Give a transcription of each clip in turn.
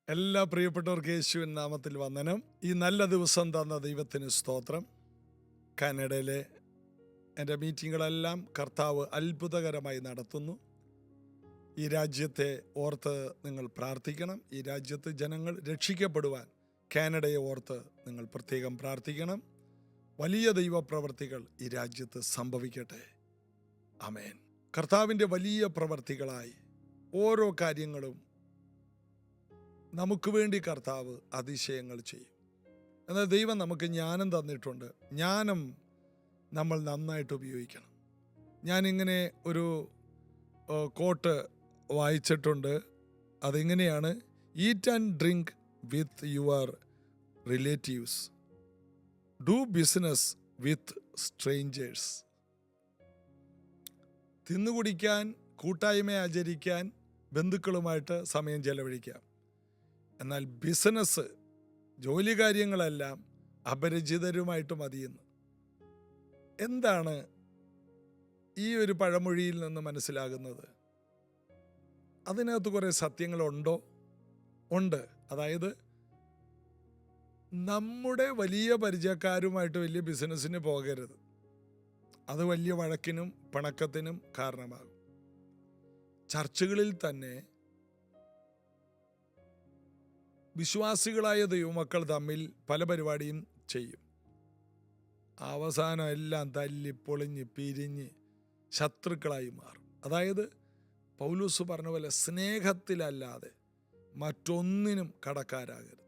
എല്ലാ പ്രിയപ്പെട്ടവർക്ക് യേശുവിൻ നാമത്തിൽ വന്ദനം. ഈ നല്ല ദിവസം തന്ന ദൈവത്തിന് സ്തോത്രം. കാനഡയിലെ എൻ്റെ മീറ്റിങ്ങുകളെല്ലാം കർത്താവ് അത്ഭുതകരമായി നടത്തുന്നു. ഈ രാജ്യത്തെ ഓർത്ത് നിങ്ങൾ പ്രാർത്ഥിക്കണം. ഈ രാജ്യത്ത് ജനങ്ങൾ രക്ഷിക്കപ്പെടുവാൻ കാനഡയെ ഓർത്ത് നിങ്ങൾ പ്രത്യേകം പ്രാർത്ഥിക്കണം. വലിയ ദൈവപ്രവർത്തികൾ ഈ രാജ്യത്ത് സംഭവിക്കട്ടെ. ആമേൻ. കർത്താവിൻ്റെ വലിയ പ്രവർത്തികളായി ഓരോ കാര്യങ്ങളും നമുക്ക് വേണ്ടി കർത്താവ് അതിശയങ്ങൾ ചെയ്യും. എന്നാൽ ദൈവം നമുക്ക് ജ്ഞാനം തന്നിട്ടുണ്ട്. ജ്ഞാനം നമ്മൾ നന്നായിട്ട് ഉപയോഗിക്കണം. ഞാനിങ്ങനെ ഒരു കോട്ട് വായിച്ചിട്ടുണ്ട്. അതിങ്ങനെയാണ്: eat and drink with your relatives, do business with strangers. തിന്നുകുടിക്കാൻ, കൂട്ടായ്മ ആചരിക്കാൻ, ബന്ധുക്കളുമായിട്ട് സമയം ചെലവഴിക്കാം. എന്നാൽ ബിസിനസ്, ജോലി കാര്യങ്ങളെല്ലാം അപരിചിതരുമായിട്ട് മതിയെന്ന്. എന്താണ് ഈ ഒരു പഴമൊഴിയിൽ നിന്ന് മനസ്സിലാകുന്നത്? അതിനകത്ത് കുറേ സത്യങ്ങളുണ്ടോ? ഉണ്ട്. അതായത് നമ്മുടെ വലിയ പരിചയക്കാരുമായിട്ട് വലിയ ബിസിനസ്സിന് പോകരുത്. അത് വലിയ വഴക്കിനും പിണക്കത്തിനും കാരണമാകും. ചർച്ചുകളിൽ തന്നെ വിശ്വാസികളായ ദൈവമക്കൾ തമ്മിൽ പല പരിപാടിയും ചെയ്യും. അവസാനം എല്ലാം തല്ലി പൊളിഞ്ഞ് പിരിഞ്ഞ് ശത്രുക്കളായി മാറും. അതായത് പൗലോസ് പറഞ്ഞ പോലെ സ്നേഹത്തിലല്ലാതെ മറ്റൊന്നിനും കടക്കാരാകരുത്.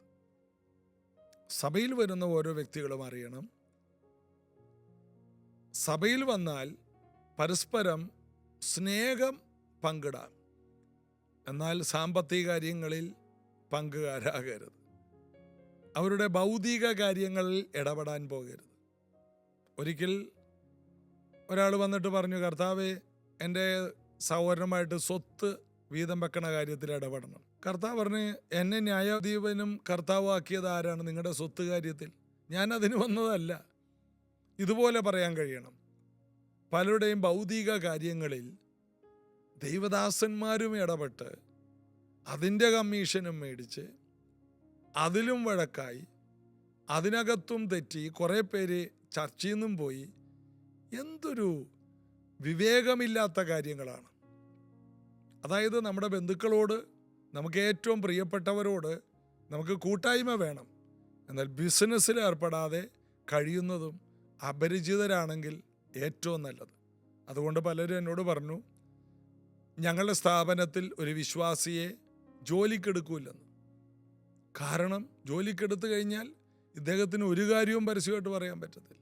സഭയിൽ വരുന്ന ഓരോ വ്യക്തികളും അറിയണം, സഭയിൽ വന്നാൽ പരസ്പരം സ്നേഹം പങ്കിടാം, എന്നാൽ സാമ്പത്തിക കാര്യങ്ങളിൽ പങ്കുകാരാകരുത്. അവരുടെ ഭൗതിക കാര്യങ്ങളിൽ ഇടപെടാൻ പോകരുത്. ഒരിക്കൽ ഒരാൾ വന്നിട്ട് പറഞ്ഞു, കർത്താവേ, എൻ്റെ സഹോദരനുമായിട്ട് സ്വത്ത് വീതം വെക്കണ കാര്യത്തിൽ ഇടപെടണം. കർത്താവ് പറഞ്ഞ്, എന്നെ ന്യായാധിപനും കർത്താവ് ആക്കിയത് ആരാണ്? നിങ്ങളുടെ സ്വത്ത് കാര്യത്തിൽ. ഞാൻ അതിന് വന്നതല്ല. ഇതുപോലെ പറയാൻ കഴിയണം. പലരുടെയും ഭൗതിക കാര്യങ്ങളിൽ ദൈവദാസന്മാരും ഇടപെട്ട് അതിൻ്റെ കമ്മീഷനും മേടിച്ച് അതിലും വഴക്കായി, അതിനകത്തും തെറ്റി, കുറേ പേര് ചർച്ചയിൽ നിന്നും പോയി. എന്തൊരു വിവേകമില്ലാത്ത കാര്യങ്ങളാണ്. അതായത് നമ്മുടെ ബന്ധുക്കളോട്, നമുക്ക് ഏറ്റവും പ്രിയപ്പെട്ടവരോട് നമുക്ക് കൂട്ടായ്മ വേണം. എന്നാൽ ബിസിനസ്സിൽ ഏർപ്പെടാതെ കഴിയുന്നതും അപരിചിതരാണെങ്കിൽ ഏറ്റവും നല്ലത്. അതുകൊണ്ട് പലരും എന്നോട് പറഞ്ഞു, ഞങ്ങളുടെ സ്ഥാപനത്തിൽ ഒരു വിശ്വാസിയെ ജോലിക്കെടുക്കൂലെന്ന്. കാരണം ജോലിക്കെടുത്തു കഴിഞ്ഞാൽ ഇദ്ദേഹത്തിന് ഒരു കാര്യവും പരസ്യമായിട്ട് പറയാൻ പറ്റത്തില്ല.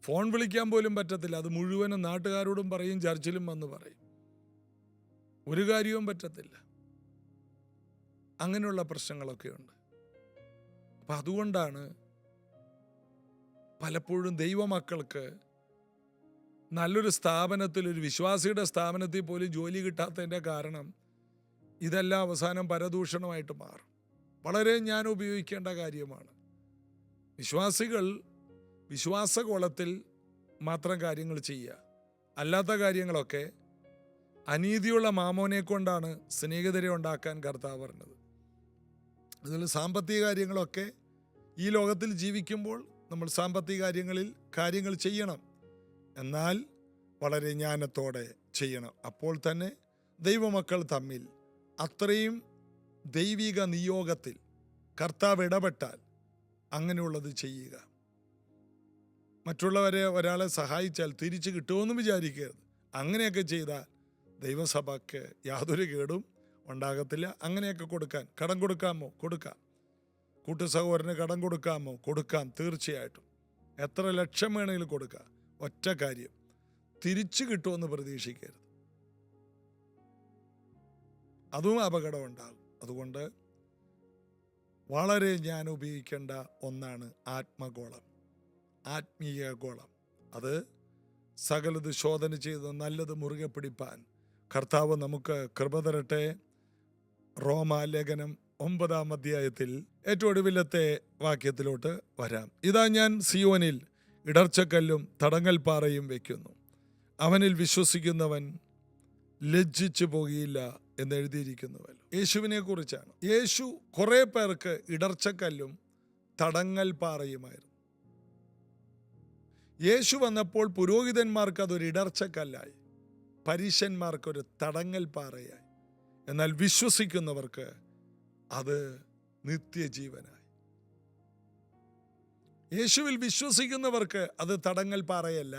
ഫോൺ വിളിക്കാൻ പോലും പറ്റത്തില്ല. അത് മുഴുവനും നാട്ടുകാരോടും പറയും, ചർച്ചിലും വന്ന് പറയും. ഒരു കാര്യവും പറ്റത്തില്ല. അങ്ങനെയുള്ള പ്രശ്നങ്ങളൊക്കെ ഉണ്ട്. അപ്പം അതുകൊണ്ടാണ് പലപ്പോഴും ദൈവമക്കൾക്ക് നല്ലൊരു സ്ഥാപനത്തിൽ, ഒരു വിശ്വാസിയുടെ സ്ഥാപനത്തിൽ പോലും ജോലി കിട്ടാത്തതിൻ്റെ കാരണം ഇതെല്ലാം അവസാനം പരദൂഷണമായിട്ട് മാറും. വളരെ ഞാൻ ഉപയോഗിക്കേണ്ട കാര്യമാണ്. വിശ്വാസികൾ വിശ്വാസകോളത്തിൽ മാത്രം കാര്യങ്ങൾ ചെയ്യുക. അല്ലാത്ത കാര്യങ്ങളൊക്കെ അനീതിയുള്ള മാമോനെ കൊണ്ടാണ് സ്നേഹിതരെ ഉണ്ടാക്കാൻ കർത്താവ് പറഞ്ഞത്. അതിൽ സാമ്പത്തിക കാര്യങ്ങളൊക്കെ ഈ ലോകത്തിൽ ജീവിക്കുമ്പോൾ നമ്മൾ സാമ്പത്തിക കാര്യങ്ങൾ ചെയ്യണം. എന്നാൽ വളരെ ജ്ഞാനത്തോടെ ചെയ്യണം. അപ്പോൾ തന്നെ ദൈവമക്കൾ തമ്മിൽ അത്രയും ദൈവിക നിയോഗത്തിൽ കർത്താവ് ഇടപെട്ടാൽ അങ്ങനെയുള്ളത് ചെയ്യുക. മറ്റുള്ളവരെ, ഒരാളെ സഹായിച്ചാൽ തിരിച്ചു കിട്ടുമെന്ന് വിചാരിക്കരുത്. അങ്ങനെയൊക്കെ ചെയ്താൽ ദൈവസഭയ്ക്ക് യാതൊരു കേടും ഉണ്ടാകത്തില്ല. അങ്ങനെയൊക്കെ കൊടുക്കാൻ, കടം കൊടുക്കാമോ? കൊടുക്കാം. കൂട്ടു സഹോദരന് കടം കൊടുക്കാമോ? കൊടുക്കാം, തീർച്ചയായിട്ടും. എത്ര ലക്ഷം വേണമെങ്കിലും കൊടുക്കാം. ഒറ്റ കാര്യം, തിരിച്ചു കിട്ടുമെന്ന് പ്രതീക്ഷിക്കരുത്. അതും അപകടം ഉണ്ടാകും. അതുകൊണ്ട് വളരെ ഞാൻ ഉപയോഗിക്കേണ്ട ഒന്നാണ് ആത്മഗോളം, ആത്മീയ ഗോളം. അത് സകലത് ശോധന ചെയ്ത് നല്ലത് മുറുകെ പിടിപ്പാൻ കർത്താവ് നമുക്ക് കൃപ തരട്ടെ. റോമാലേഖനം 9-ാം അധ്യായത്തിൽ ഏറ്റവും ഒടുവിലത്തെ വാക്യത്തിലോട്ട് വരാം. ഇതാ, ഞാൻ സിയോനിൽ ഇടർച്ചക്കല്ലും തടങ്ങൽ പാറയും വയ്ക്കുന്നു. അവനിൽ വിശ്വസിക്കുന്നവൻ ലജ്ജിച്ചു പോകുകയില്ല എന്നെഴുതിയിരിക്കുന്നുവല്ലോ. യേശുവിനെ കുറിച്ചാണ്. യേശു കുറെ പേർക്ക് ഇടർച്ചക്കല്ലും തടങ്ങൽ പാറയുമായിരുന്നു. യേശു വന്നപ്പോൾ പുരോഹിതന്മാർക്ക് അതൊരു ഇടർച്ചക്കല്ലായി, പരീശന്മാർക്കൊരു തടങ്ങൽ പാറയായി. എന്നാൽ വിശ്വസിക്കുന്നവർക്ക് അത് നിത്യജീവനായി. യേശുവിൽ വിശ്വസിക്കുന്നവർക്ക് അത് തടങ്ങൽ പാറയല്ല,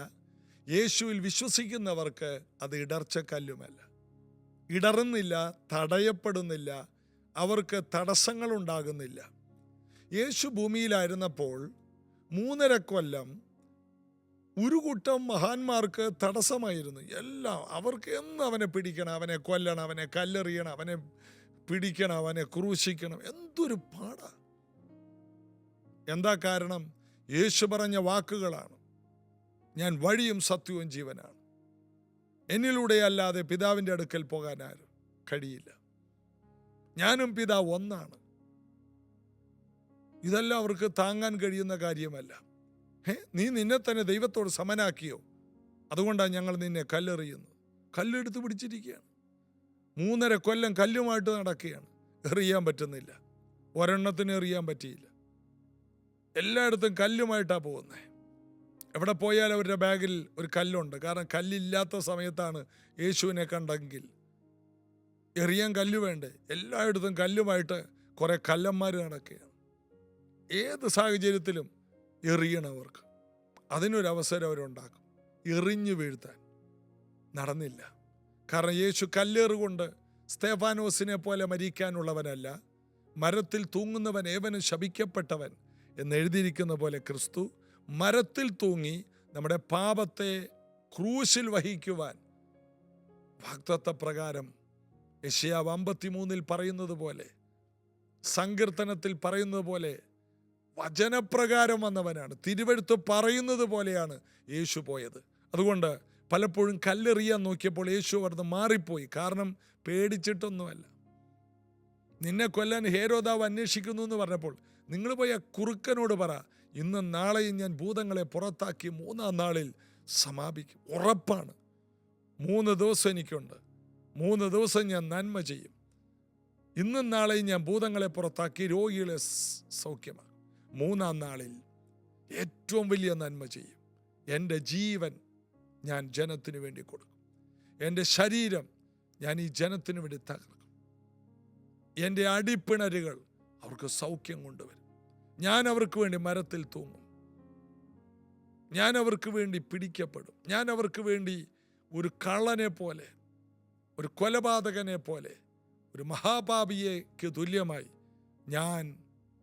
യേശുവിൽ വിശ്വസിക്കുന്നവർക്ക് അത് ഇടർച്ചക്കല്ലുമല്ല. ഇടറുന്നില്ല, തടയപ്പെടുന്നില്ല, അവർക്ക് തടസ്സങ്ങളുണ്ടാകുന്നില്ല. യേശു ഭൂമിയിലായിരുന്നപ്പോൾ 3.5 കൊല്ലം ഒരു കൂട്ടം മഹാന്മാർക്ക് തടസ്സമായിരുന്നു. എല്ലാം അവർക്ക് എന്ന് അവനെ പിടിക്കണം, അവനെ കൊല്ലണം, അവനെ കല്ലെറിയണം, അവനെ പിടിക്കണം, അവനെ ക്രൂശിക്കണം. എന്തൊരു പാടാ! എന്താ കാരണം? യേശു പറഞ്ഞ വാക്കുകളാണ്, ഞാൻ വഴിയും സത്യവും ജീവനാണ്, എന്നിലൂടെ അല്ലാതെ പിതാവിൻ്റെ അടുക്കൽ പോകാൻ ആരും കഴിയില്ല, ഞാനും പിതാവ് ഒന്നാണ്. ഇതെല്ലാം അവർക്ക് താങ്ങാൻ കഴിയുന്ന കാര്യമല്ല. നീ നിന്നെ തന്നെ ദൈവത്തോട് സമനാക്കിയോ? അതുകൊണ്ടാണ് ഞങ്ങൾ നിന്നെ കല്ലെറിയുന്നത്. കല്ലെടുത്ത് പിടിച്ചിരിക്കുകയാണ്. 3.5 കൊല്ലം കല്ലുമായിട്ട് നടക്കുകയാണ്. എറിയാൻ പറ്റുന്നില്ല, ഒരെണ്ണത്തിന് എറിയാൻ പറ്റിയില്ല. എല്ലായിടത്തും കല്ലുമായിട്ടാണ് പോകുന്നത്. എവിടെ പോയാൽ അവരുടെ ബാഗിൽ ഒരു കല്ലുണ്ട്. കാരണം കല്ലില്ലാത്ത സമയത്താണ് യേശുവിനെ കണ്ടെങ്കിൽ എറിയാൻ കല്ല് വേണ്ടേ. എല്ലായിടത്തും കല്ലുമായിട്ട് കുറെ കല്ലന്മാർ നടക്കുകയാണ്. ഏത് സാഹചര്യത്തിലും എറിയണവർക്ക് അതിനൊരവസരം അവരുണ്ടാക്കും, എറിഞ്ഞു വീഴ്ത്താൻ. നടന്നില്ല. കാരണം യേശു കല്ലേറുകൊണ്ട് സ്തേഫാനോസിനെ പോലെ മരിക്കാനുള്ളവനല്ല, മരത്തിൽ തൂങ്ങുന്നവൻ ഏവനും ശപിക്കപ്പെട്ടവൻ എന്നെഴുതിയിരിക്കുന്ന പോലെ ക്രിസ്തു മരത്തിൽ തൂങ്ങി നമ്മുടെ പാപത്തെ ക്രൂശിൽ വഹിക്കുവാൻ വാഗ്ദത്ത പ്രകാരം യെശയ്യാവ് 53 പറയുന്നത് പോലെ, സങ്കീർത്തനത്തിൽ പറയുന്നത് പോലെ വചനപ്രകാരം വന്നവനാണ്. തിരുവെഴുത്ത് പറയുന്നത് പോലെയാണ് യേശു പോയത്. അതുകൊണ്ട് പലപ്പോഴും കല്ലെറിയാൻ നോക്കിയപ്പോൾ യേശു അവിടുന്ന് മാറിപ്പോയി. കാരണം പേടിച്ചിട്ടൊന്നുമല്ല. നിന്നെ കൊല്ലാൻ ഹേരോദാവ് അന്വേഷിക്കുന്നു എന്ന് പറഞ്ഞപ്പോൾ നിങ്ങൾ പോയി ആ കുറുക്കനോട് പറ, ഇന്നും നാളെയും ഞാൻ ഭൂതങ്ങളെ പുറത്താക്കി 3-ാം നാളിൽ സമാപിക്കും. ഉറപ്പാണ്. 3 ദിവസം എനിക്കുണ്ട്, 3 ദിവസം ഞാൻ നന്മ ചെയ്യും. ഇന്നും നാളെയും ഞാൻ ഭൂതങ്ങളെ പുറത്താക്കി രോഗികളെ സൗഖ്യമാക്കും. 3-ാം നാളിൽ ഏറ്റവും വലിയ നന്മ ചെയ്യും. എൻ്റെ ജീവൻ ഞാൻ ജനത്തിന് വേണ്ടി കൊടുക്കും. എൻ്റെ ശരീരം ഞാൻ ഈ ജനത്തിന് വേണ്ടി തകർക്കും. എൻ്റെ അടിപ്പിണരുകൾ അവർക്ക് സൗഖ്യം കൊണ്ടുവരും. ഞാൻ അവർക്ക് വേണ്ടി മരത്തിൽ തൂങ്ങും. ഞാൻ അവർക്ക് വേണ്ടി പിടിക്കപ്പെടും. ഞാൻ അവർക്ക് വേണ്ടി ഒരു കള്ളനെ പോലെ, ഒരു കൊലപാതകനെ പോലെ, ഒരു മഹാപാപിയേക്ക് തുല്യമായി ഞാൻ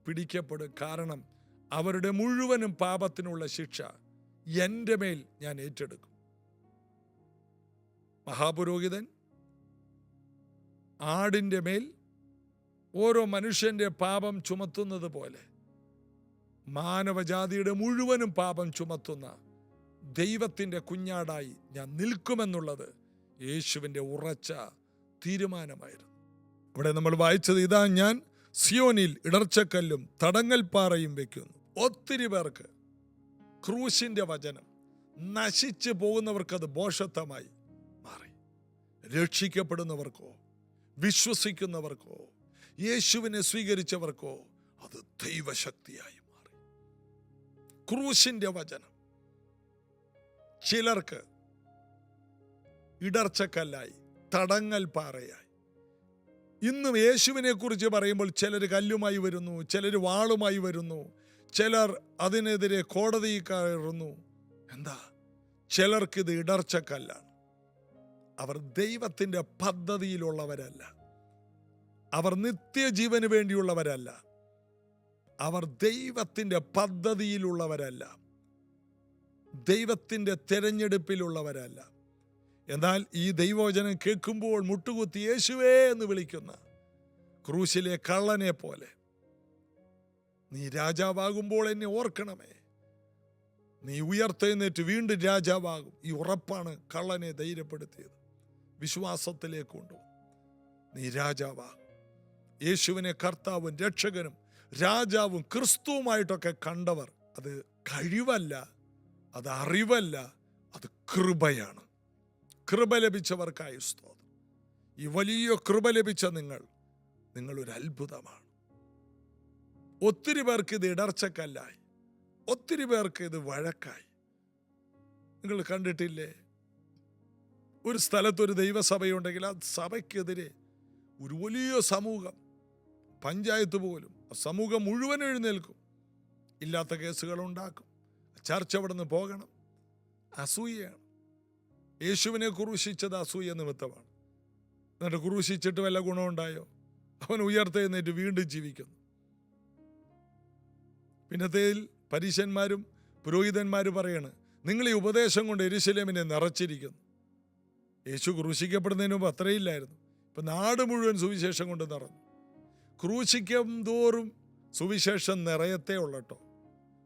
പിടിക്കപ്പെടും. കാരണം അവരുടെ മുഴുവനും പാപത്തിനുള്ള ശിക്ഷ എൻ്റെ മേൽ ഞാൻ ഏറ്റെടുക്കും. മഹാപുരോഹിതൻ ആടിൻ്റെ മേൽ ഓരോ മനുഷ്യൻ്റെ പാപം ചുമത്തുന്നത് പോലെ മാനവജാതിയുടെ മുഴുവനും പാപം ചുമത്തുന്ന ദൈവത്തിൻ്റെ കുഞ്ഞാടായി ഞാൻ നിൽക്കുമെന്നുള്ളത് യേശുവിൻ്റെ ഉറച്ച തീരുമാനമായിരുന്നു. ഇവിടെ നമ്മൾ വായിച്ചത്, ഇതാ ഞാൻ സിയോനിൽ ഇടർച്ചക്കല്ലും തടങ്ങൽ പാറയും വയ്ക്കുന്നു. ഒത്തിരി പേർക്ക് ക്രൂശിൻ്റെ വചനം നശിച്ചു പോകുന്നവർക്കത് ഭോഷത്വമായി മാറി. രക്ഷിക്കപ്പെടുന്നവർക്കോ വിശ്വസിക്കുന്നവർക്കോ യേശുവിനെ സ്വീകരിച്ചവർക്കോ അത് ദൈവശക്തിയായി മാറി. ക്രൂശിൻ്റെ വചനം ചിലർക്ക് ഇടർച്ചക്കല്ലായി, തടങ്ങൽ പാറയായി. ഇന്നും യേശുവിനെ കുറിച്ച് പറയുമ്പോൾ ചിലർ കല്ലുമായി വരുന്നു, ചിലർ വാളുമായി വരുന്നു, ചിലർ അതിനെതിരെ കോടതിയിൽ കയറുന്നു. എന്താ? ചിലർക്കിത് ഇടർച്ചക്കല്ലാണ്. അവർ ദൈവത്തിൻ്റെ പദ്ധതിയിലുള്ളവരല്ല, അവർ നിത്യജീവന് വേണ്ടിയുള്ളവരല്ല, അവർ ദൈവത്തിൻ്റെ പദ്ധതിയിലുള്ളവരല്ല, ദൈവത്തിൻ്റെ തെരഞ്ഞെടുപ്പിലുള്ളവരല്ല. എന്നാൽ ഈ ദൈവവചനം കേൾക്കുമ്പോൾ മുട്ടുകുത്തി യേശുവേ എന്ന് വിളിക്കുന്ന ക്രൂശിലെ കള്ളനെ പോലെ, നീ രാജാവാകുമ്പോൾ എന്നെ ഓർക്കണമേ, നീ ഉയർത്തെഴുന്നേറ്റ് വീണ്ടും രാജാവാകും. ഈ ഉറപ്പാണ് കള്ളനെ ധൈര്യപ്പെടുത്തിയത്, വിശ്വാസത്തിലേക്ക് കൊണ്ടുപോകും. നീ രാജാവാകും. യേശുവിനെ കർത്താവും രക്ഷകനും രാജാവും ക്രിസ്തുവുമായിട്ടൊക്കെ കണ്ടവർ, അത് കഴിവല്ല, അത് അറിവല്ല, അത് കൃപയാണ്. കൃപ ലഭിച്ചവർക്കായി സ്തോത്രം. ഈ വലിയ കൃപ ലഭിച്ച നിങ്ങളൊരു അത്ഭുതമാണ്. ഒത്തിരി പേർക്ക് ഇത് ഇടർച്ചക്കല്ലായി, ഒത്തിരി പേർക്ക് ഇത് വഴക്കായി. നിങ്ങൾ കണ്ടിട്ടില്ലേ, ഒരു സ്ഥലത്തൊരു ദൈവസഭയുണ്ടെങ്കിൽ ആ സഭയ്ക്കെതിരെ ഒരു വലിയ സമൂഹം, പഞ്ചായത്ത് പോലും, ആ സമൂഹം മുഴുവൻ എഴുന്നേൽക്കും, ഇല്ലാത്ത കേസുകൾ ഉണ്ടാക്കും. ചർച്ച അവിടെ നിന്ന് പോകണം. അസൂയയാണ്. യേശുവിനെ ക്രൂശിച്ചത് അസൂയ നിമിത്തമാണ്. എന്നിട്ട് ക്രൂശിച്ചിട്ട് വല്ല ഗുണമുണ്ടായോ? അവൻ ഉയർത്തെഴുന്നേറ്റ് വീണ്ടും ജീവിക്കുന്നു. പിന്നത്തേതിൽ പരീശന്മാരും പുരോഹിതന്മാരും പറയാണ്, നിങ്ങൾ ഈ ഉപദേശം കൊണ്ട് യെരൂശലേമിനെ നിറച്ചിരിക്കുന്നു. യേശു ക്രൂശിക്കപ്പെടുന്നതിന് മുമ്പ് അത്രയില്ലായിരുന്നു. ഇപ്പം നാട് മുഴുവൻ സുവിശേഷം കൊണ്ട് നിറഞ്ഞു. ക്രൂശിക്കും തോറും സുവിശേഷം നിറയത്തേ ഉള്ളട്ടോ.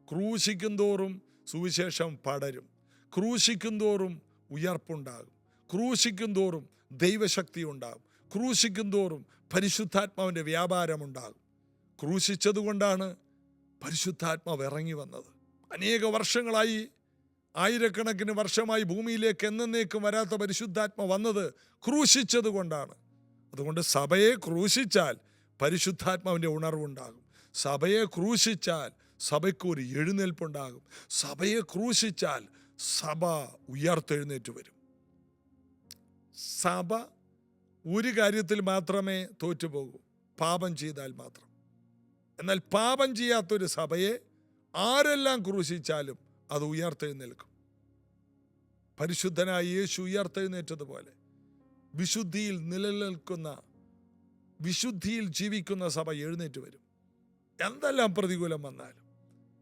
ക്രൂശിക്കും തോറും സുവിശേഷം പടരും. ക്രൂശിക്കും തോറും ഉയർപ്പുണ്ടാകും. ക്രൂശിക്കും തോറും ദൈവശക്തി ഉണ്ടാകും. ക്രൂശിക്കും തോറും പരിശുദ്ധാത്മാവിൻ്റെ വ്യാപാരമുണ്ടാകും. ക്രൂശിച്ചതുകൊണ്ടാണ് പരിശുദ്ധാത്മാവ് ഇറങ്ങി വന്നത്. അനേക വർഷങ്ങളായി, ആയിരക്കണക്കിന് വർഷമായി ഭൂമിയിലേക്ക് എന്നേക്കും വരാത്ത പരിശുദ്ധാത്മ വന്നത് ക്രൂശിച്ചത് കൊണ്ടാണ്. അതുകൊണ്ട് സഭയെ ക്രൂശിച്ചാൽ പരിശുദ്ധാത്മാവിൻ്റെ ഉണർവുണ്ടാകും. സഭയെ ക്രൂശിച്ചാൽ സഭയ്ക്കൊരു എഴുന്നേൽപ്പുണ്ടാകും. സഭയെ ക്രൂശിച്ചാൽ സഭ ഉയർത്തെഴുന്നേറ്റ് വരും. സഭ ഒരു കാര്യത്തിൽ മാത്രമേ തോറ്റുപോകൂ, പാപം ചെയ്താൽ മാത്രം. എന്നാൽ പാപം ചെയ്യാത്തൊരു സഭയെ ആരെല്ലാം ക്രൂശിച്ചാലും അത് ഉയർത്തെഴുന്നേൽക്കും. പരിശുദ്ധനായ യേശു ഉയർത്തെഴുന്നേറ്റതുപോലെ വിശുദ്ധിയിൽ നിലനിൽക്കുന്ന, വിശുദ്ധിയിൽ ജീവിക്കുന്ന സഭ എഴുന്നേറ്റ് വരും. എന്തെല്ലാം പ്രതികൂലം വന്നാലും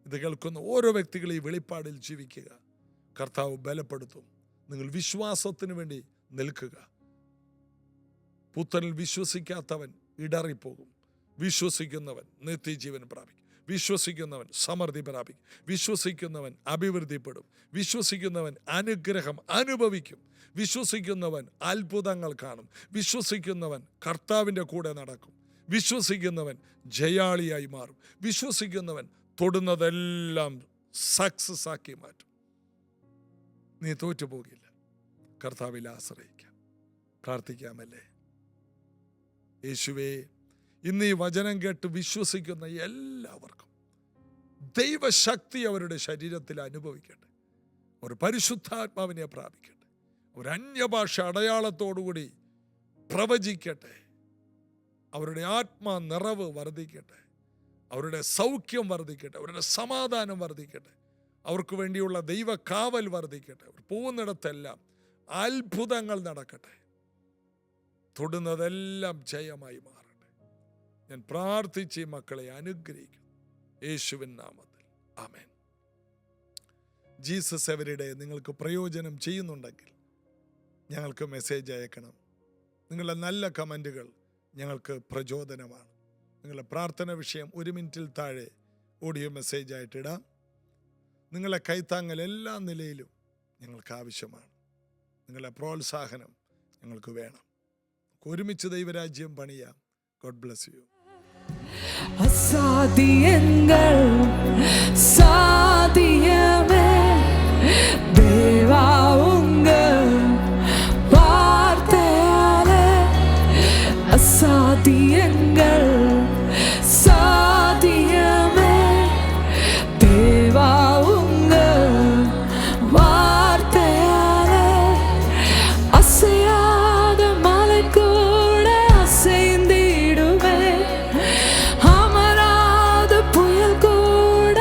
ഇത് കേൾക്കുന്ന ഓരോ വ്യക്തികളും ഈ വെളിപ്പാടിൽ ജീവിക്കുക. കർത്താവ് ബലപ്പെടുത്തും. നിങ്ങൾ വിശ്വാസത്തിന് വേണ്ടി നിൽക്കുക. പുത്രനിൽ വിശ്വസിക്കാത്തവൻ ഇടറിപ്പോകും. വിശ്വസിക്കുന്നവൻ നിത്യജീവൻ പ്രാപിക്കും. വിശ്വസിക്കുന്നവൻ സമൃദ്ധി പ്രാപിക്കും. വിശ്വസിക്കുന്നവൻ അഭിവൃദ്ധിപ്പെടും. വിശ്വസിക്കുന്നവൻ അനുഗ്രഹം അനുഭവിക്കും. വിശ്വസിക്കുന്നവൻ അത്ഭുതങ്ങൾ കാണും. വിശ്വസിക്കുന്നവൻ കർത്താവിൻ്റെ കൂടെ നടക്കും. വിശ്വസിക്കുന്നവൻ ജയാളിയായി മാറും. വിശ്വസിക്കുന്നവൻ തൊടുന്നതെല്ലാം സക്സസ് ആക്കി മാറ്റും. നീ തോറ്റുപോകില്ല. കർത്താവിൽ ആശ്രയിക്കാം. പ്രാർത്ഥിക്കാമല്ലേ? യേശുവേ, ഇന്ന് ഈ വചനം കേട്ട് വിശ്വസിക്കുന്ന എല്ലാവർക്കും ദൈവശക്തി അവരുടെ ശരീരത്തിൽ അനുഭവിക്കട്ടെ. ഒരു പരിശുദ്ധാത്മാവിനെ പ്രാപിക്കട്ടെ. ഒരു അന്യഭാഷ അടയാളത്തോടുകൂടി പ്രവചിക്കട്ടെ. അവരുടെ ആത്മാ നിറവ് വർദ്ധിക്കട്ടെ. അവരുടെ സൗഖ്യം വർദ്ധിക്കട്ടെ. അവരുടെ സമാധാനം വർദ്ധിക്കട്ടെ. അവർക്ക് വേണ്ടിയുള്ള ദൈവകാവൽ വർദ്ധിക്കട്ടെ. അവർ പോകുന്നിടത്തെല്ലാം അത്ഭുതങ്ങൾ നടക്കട്ടെ. തൊടുന്നതെല്ലാം ജയമായി മാറട്ടെ. ഞാൻ പ്രാർത്ഥിച്ച് മക്കളെ അനുഗ്രഹിക്കുന്നു യേശുവിൻ നാമത്തിൽ. ആമേൻ. ജീസസ് എവരിഡേ നിങ്ങൾക്ക് പ്രയോജനം ചെയ്യുന്നുണ്ടെങ്കിൽ ഞങ്ങൾക്ക് മെസ്സേജ് അയക്കണം. നിങ്ങളുടെ നല്ല കമൻറ്റുകൾ ഞങ്ങൾക്ക് പ്രചോദനമാണ്. നിങ്ങളുടെ പ്രാർത്ഥന വിഷയം 1 മിനിറ്റിൽ താഴെ ഓഡിയോ മെസ്സേജ് ആയിട്ടിടാം. നിങ്ങളെ കൈത്താങ്ങൽ എല്ലാ നിലയിലും ഞങ്ങൾക്ക് ആവശ്യമാണ്. നിങ്ങളുടെ പ്രോത്സാഹനം ഞങ്ങൾക്ക് വേണം. ഒരുമിച്ച് ദൈവരാജ്യം പണിയാം. God bless you. അസാധ്യങ്ങൾ സാധ്യമേ ദേവാ ഉങ്ക വാർത്തയാലെ. അസാധ്യങ്ങൾ സാധ്യമേ ദേവാ ഉങ്ക വാർത്തയാലെ. അസையாத மலை கூட அசைந்திடுவே. அமராத புயல் கூட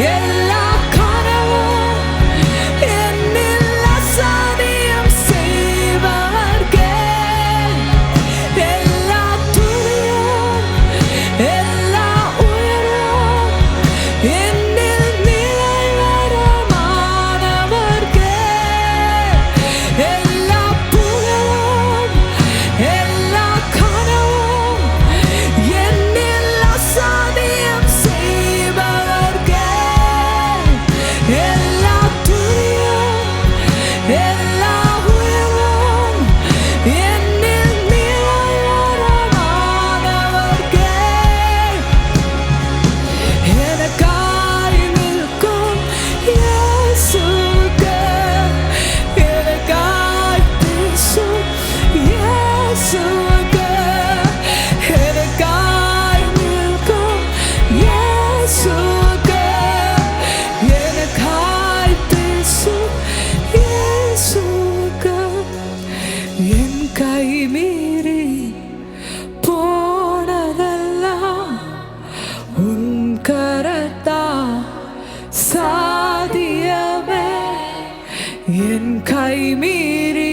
എല്ലാ കനവും എന്നിൽ അസാധ്യം ചെയ്വവർക്കേ എല്ലാ തുണിയും എല്ലാ ഉയരവും എന്നിൽ നിലവരമാനവർക്കേ എല്ലാ പുകഴും എല്ലാ കനവും എന്നിൽ അസാധ്യം ചെയ്വവർക്കേ എല്ലാ തുണിയും എല്ലാ ഉയരവും എന്നിൽ നിലവരമാനവർക്കേ எனக்காய் நிற்கும் இயேசுவுக்கு எனக்காய் பேசும் இயேசுவுக்கு எனக்காய் நிற்கும் இயேசுவுக்கு எனக்காய் பேசும் இயேசுவுக்கு என் கை மீறி போனதெல்லாம் உன் கரத்தா சாதியமே என் கை மீறி